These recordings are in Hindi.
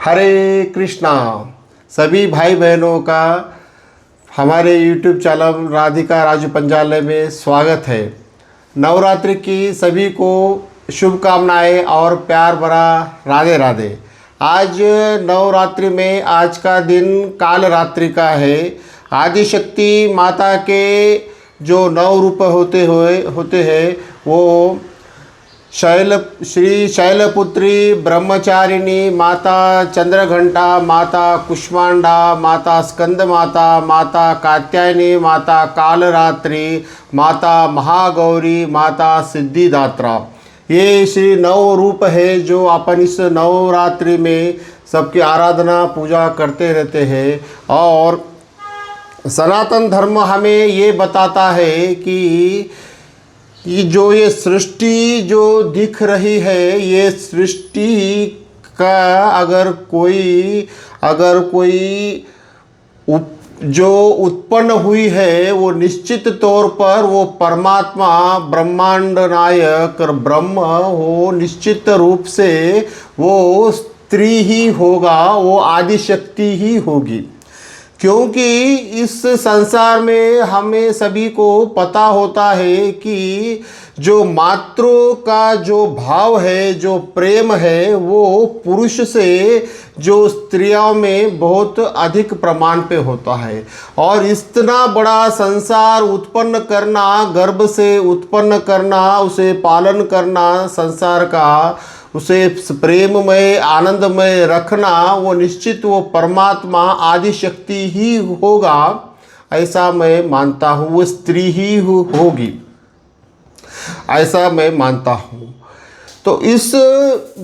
हरे कृष्णा। सभी भाई बहनों का हमारे YouTube चैनल राधिका राजू पंजाले में स्वागत है। नवरात्रि की सभी को शुभकामनाएं और प्यार भरा राधे राधे। आज नवरात्रि में आज का दिन काल रात्रि का है। आदिशक्ति माता के जो 9 रूप होते हैं वो श्री शैलपुत्री, ब्रह्मचारिणी माता, चंद्रघंटा माता, कुष्मांडा माता, स्कंद माता, माता कात्यायनी माता, कालरात्रि माता, महागौरी माता, सिद्धिदात्रा। ये श्री 9 रूप है जो अपन इस नवरात्रि में सबकी आराधना पूजा करते रहते हैं। और सनातन धर्म हमें ये बताता है कि जो ये सृष्टि जो दिख रही है, ये सृष्टि का अगर कोई जो उत्पन्न हुई है वो निश्चित तौर पर वो परमात्मा ब्रह्मांड नायक ब्रह्म हो, निश्चित रूप से वो स्त्री ही होगा, वो आदिशक्ति ही होगी। क्योंकि इस संसार में हमें सभी को पता होता है कि जो मातृ का जो भाव है, जो प्रेम है, वो पुरुष से जो स्त्रियों में बहुत अधिक प्रमाण पे होता है। और इतना बड़ा संसार उत्पन्न करना, गर्भ से उत्पन्न करना, उसे पालन करना, संसार का उसे प्रेममय आनंदमय रखना, वो निश्चित वो परमात्मा आदिशक्ति ही होगा, ऐसा मैं मानता हूँ। वो स्त्री ही होगी, ऐसा मैं मानता हूँ। तो इस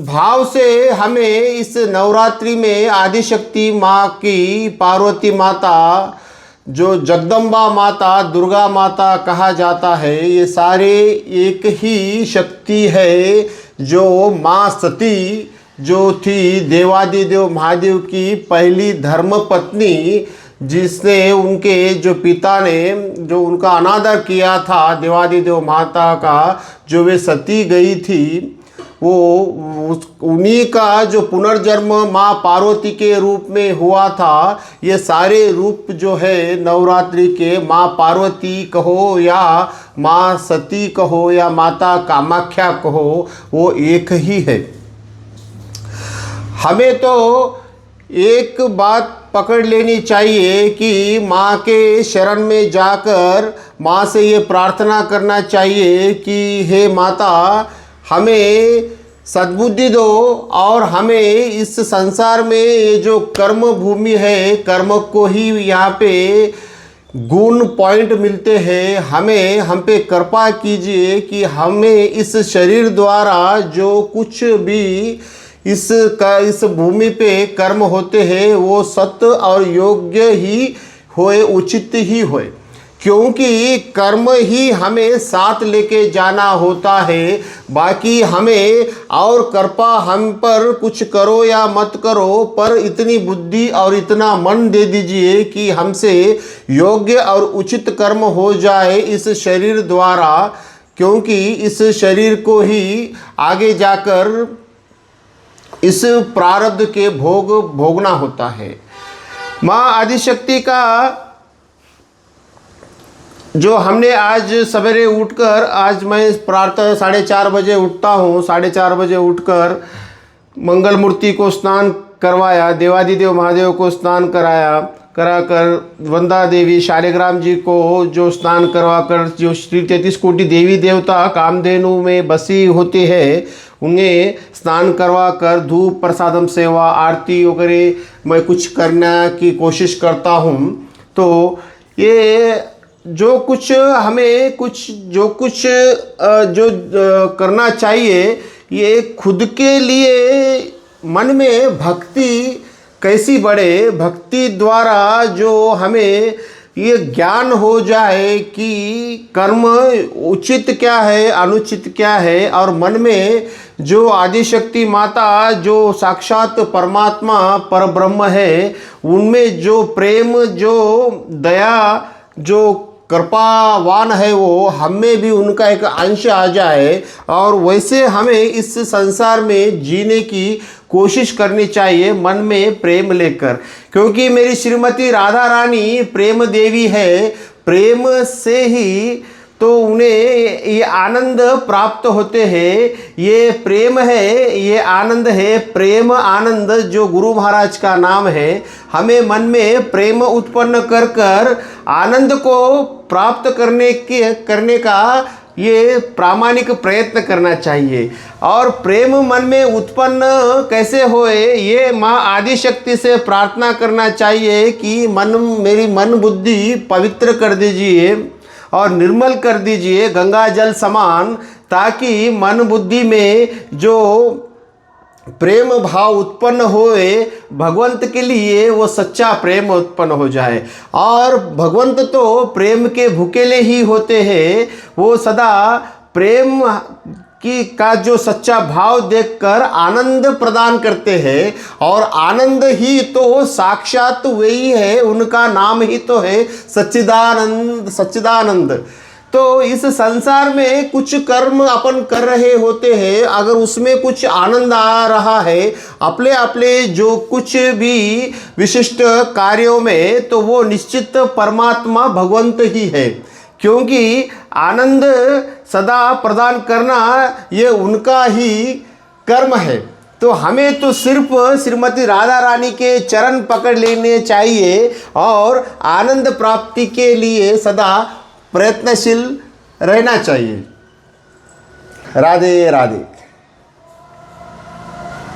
भाव से हमें इस नवरात्रि में आदिशक्ति माँ की, पार्वती माता, जो जगदम्बा माता, दुर्गा माता कहा जाता है, ये सारे एक ही शक्ति है। जो माँ सती जो थी देवादिदेव महादेव की पहली धर्म पत्नी, जिसने उनके जो पिता ने जो उनका अनादर किया था देवादिदेव माता का, जो वे सती गई थी, वो उन्हीं का जो पुनर्जन्म माँ पार्वती के रूप में हुआ था। ये सारे रूप जो है नवरात्रि के, माँ पार्वती कहो या माँ सती कहो या माता कामाख्या कहो, वो एक ही है। हमें तो एक बात पकड़ लेनी चाहिए कि माँ के शरण में जाकर माँ से ये प्रार्थना करना चाहिए कि हे माता, हमें सद्बुद्धि दो और हमें इस संसार में ये जो कर्म भूमि है, कर्म को ही यहाँ पे गुण पॉइंट मिलते हैं। हमें हम पे कृपा कीजिए कि हमें इस शरीर द्वारा जो कुछ भी इस भूमि पे कर्म होते हैं वो सत्य और योग्य ही होए, उचित ही होए। क्योंकि कर्म ही हमें साथ लेके जाना होता है। बाकी हमें और कृपा हम पर कुछ करो या मत करो, पर इतनी बुद्धि और इतना मन दे दीजिए कि हमसे योग्य और उचित कर्म हो जाए इस शरीर द्वारा। क्योंकि इस शरीर को ही आगे जाकर इस प्रारब्ध के भोगना होता है। माँ आदिशक्ति का जो हमने आज सवेरे उठकर, आज मैं प्रातः 4:30 बजे उठता हूँ, 4:30 बजे उठकर मंगल मूर्ति को स्नान करवाया, देवादिदेव महादेव को स्नान कराकर वंदा देवी शालिग्राम जी को जो स्नान करवाकर, जो श्री 33 कोटि देवी देवता कामधेनु में बसी होती है, उन्हें स्नान करवाकर धूप प्रसादम सेवा आरती वगैरह मैं कुछ करने की कोशिश करता हूँ। तो ये जो कुछ हमें करना चाहिए, ये खुद के लिए मन में भक्ति कैसी बढ़े, भक्ति द्वारा जो हमें ये ज्ञान हो जाए कि कर्म उचित क्या है, अनुचित क्या है, और मन में जो आदिशक्ति माता जो साक्षात परमात्मा परब्रह्म है, उनमें जो प्रेम, जो दया, जो कृपावान है, वो हमें भी उनका एक अंश आ जाए और वैसे हमें इस संसार में जीने की कोशिश करनी चाहिए मन में प्रेम लेकर, क्योंकि मेरी श्रीमती राधा रानी प्रेम देवी है। प्रेम से ही तो उन्हें ये आनंद प्राप्त होते हैं। ये प्रेम है, ये आनंद है, प्रेम आनंद जो गुरु महाराज का नाम है। हमें मन में प्रेम उत्पन्न कर कर आनंद को प्राप्त करने का ये प्रामाणिक प्रयत्न करना चाहिए। और प्रेम मन में उत्पन्न कैसे होए, ये माँ आदिशक्ति से प्रार्थना करना चाहिए कि मेरी मन बुद्धि पवित्र कर दीजिए और निर्मल कर दीजिए गंगा जल समान, ताकि मन बुद्धि में जो प्रेम भाव उत्पन्न होए भगवंत के लिए, वो सच्चा प्रेम उत्पन्न हो जाए। और भगवंत तो प्रेम के भूखेले ही होते हैं। वो सदा प्रेम का जो सच्चा भाव देखकर आनंद प्रदान करते हैं, और आनंद ही तो साक्षात वही है, उनका नाम ही तो है सच्चिदानंद। सच्चिदानंद तो इस संसार में कुछ कर्म अपन कर रहे होते हैं, अगर उसमें कुछ आनंद आ रहा है अपने जो कुछ भी विशिष्ट कार्यों में, तो वो निश्चित परमात्मा भगवंत ही है, क्योंकि आनंद सदा प्रदान करना ये उनका ही कर्म है। तो हमें तो सिर्फ श्रीमती राधा रानी के चरण पकड़ लेने चाहिए और आनंद प्राप्ति के लिए सदा प्रयत्नशील रहना चाहिए। राधे राधे।